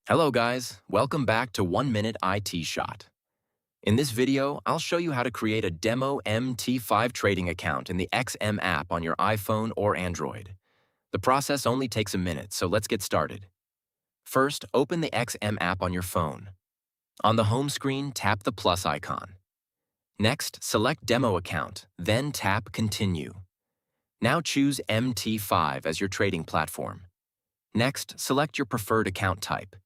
Hello guys, welcome back to 1 Minute IT Shot. In this video, I'll show you how to create a demo MT5 trading account in the XM app on your iPhone or Android. The process only takes a minute, so let's get started. First, open the XM app on your phone. On the home screen, tap the plus icon. Next, select Demo Account, then tap Continue. Now choose MT5 as your trading platform. Next, select your preferred account type.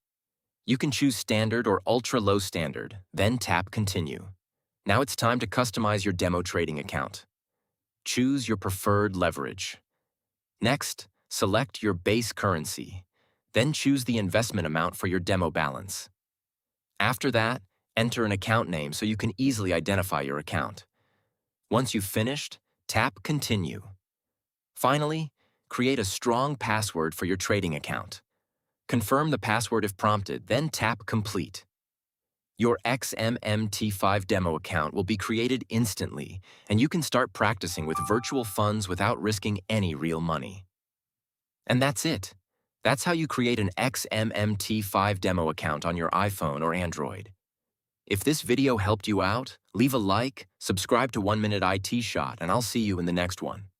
You can choose Standard or Ultra Low Standard, then tap Continue. Now it's time to customize your demo trading account. Choose your preferred leverage. Next, select your base currency, then choose the investment amount for your demo balance. After that, enter an account name so you can easily identify your account. Once you've finished, tap Continue. Finally, create a strong password for your trading account. Confirm the password if prompted, then tap Complete. Your XM MT5 Demo account will be created instantly, and you can start practicing with virtual funds without risking any real money. And that's it. That's how you create an XM MT5 Demo account on your iPhone or Android. If this video helped you out, leave a like, subscribe to 1 Minute IT Shot, and I'll see you in the next one.